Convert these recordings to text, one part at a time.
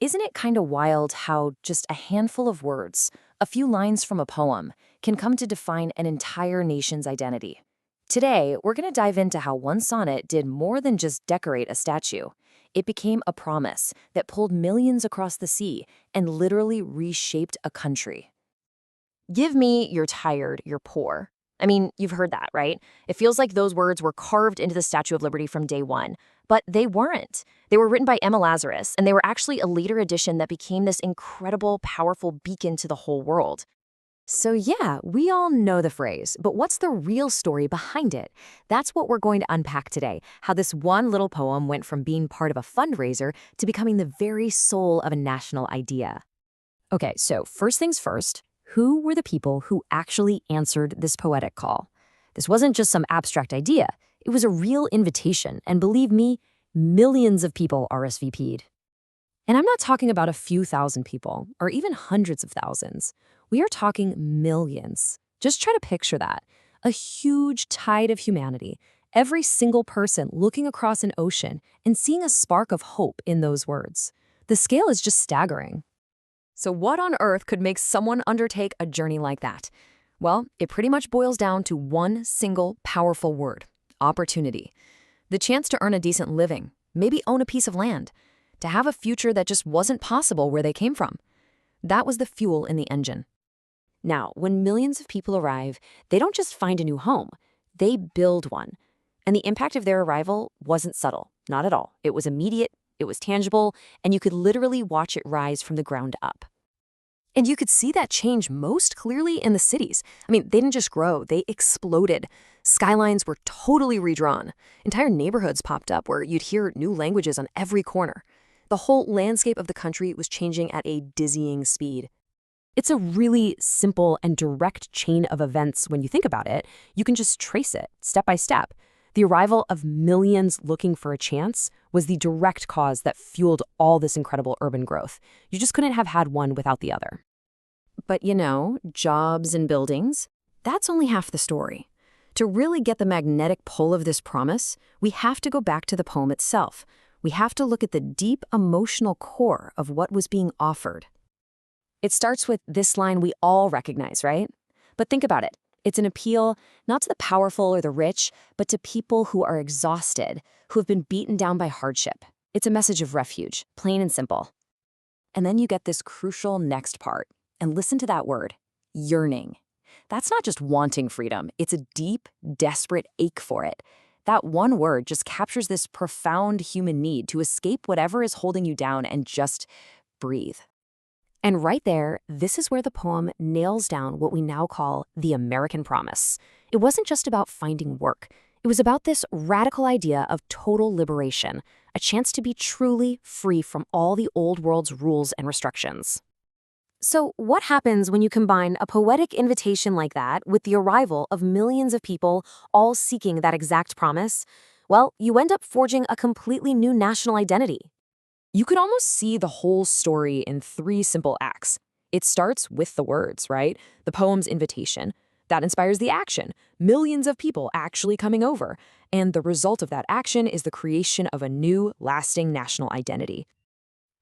Isn't it kind of wild how just a handful of words, a few lines from a poem, can come to define an entire nation's identity? Today, we're going to dive into how one sonnet did more than just decorate a statue. It became a promise that pulled millions across the sea and literally reshaped a country. Give me you're tired, you're poor. I mean, you've heard that, right? It feels like those words were carved into the Statue of Liberty from day one. But they weren't. They were written by Emma Lazarus, and they were actually a later addition that became this incredible, powerful beacon to the whole world. So yeah, we all know the phrase, but what's the real story behind it? That's what we're going to unpack today, how this one little poem went from being part of a fundraiser to becoming the very soul of a national idea. Okay, so first things first, who were the people who actually answered this poetic call? This wasn't just some abstract idea. It was a real invitation, and believe me, millions of people RSVP'd. And I'm not talking about a few thousand people, or even hundreds of thousands. We are talking millions. Just try to picture that. A huge tide of humanity, every single person looking across an ocean and seeing a spark of hope in those words. The scale is just staggering. So what on earth could make someone undertake a journey like that? Well, it pretty much boils down to one single powerful word: opportunity. The chance to earn a decent living, maybe own a piece of land, to have a future that just wasn't possible where they came from. That was the fuel in the engine. Now, when millions of people arrive, they don't just find a new home, they build one. And the impact of their arrival wasn't subtle, not at all. It was immediate, it was tangible, and you could literally watch it rise from the ground up. And you could see that change most clearly in the cities. I mean, they didn't just grow, they exploded. Skylines were totally redrawn. Entire neighborhoods popped up where you'd hear new languages on every corner. The whole landscape of the country was changing at a dizzying speed. It's a really simple and direct chain of events when you think about it. You can just trace it, step by step. The arrival of millions looking for a chance was the direct cause that fueled all this incredible urban growth. You just couldn't have had one without the other. But jobs and buildings, that's only half the story. To really get the magnetic pull of this promise, we have to go back to the poem itself. We have to look at the deep emotional core of what was being offered. It starts with this line we all recognize, right? But think about it. It's an appeal not to the powerful or the rich, but to people who are exhausted, who have been beaten down by hardship. It's a message of refuge, plain and simple. And then you get this crucial next part. And listen to that word, yearning. That's not just wanting freedom. It's a deep, desperate ache for it. That one word just captures this profound human need to escape whatever is holding you down and just breathe. And right there, this is where the poem nails down what we now call the American promise. It wasn't just about finding work. It was about this radical idea of total liberation, a chance to be truly free from all the old world's rules and restrictions. So what happens when you combine a poetic invitation like that with the arrival of millions of people all seeking that exact promise? Well, you end up forging a completely new national identity. You could almost see the whole story in three simple acts. It starts with the words, right? The poem's invitation. That inspires the action. Millions of people actually coming over. And the result of that action is the creation of a new, lasting national identity.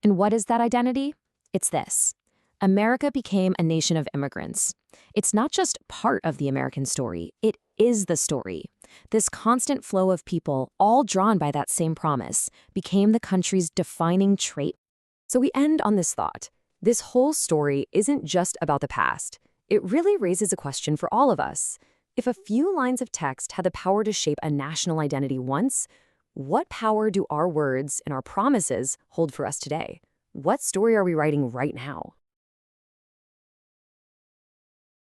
And what is that identity? It's this. America became a nation of immigrants. It's not just part of the American story, it is the story. This constant flow of people, all drawn by that same promise, became the country's defining trait. So we end on this thought. This whole story isn't just about the past. It really raises a question for all of us. If a few lines of text had the power to shape a national identity once, what power do our words and our promises hold for us today? What story are we writing right now?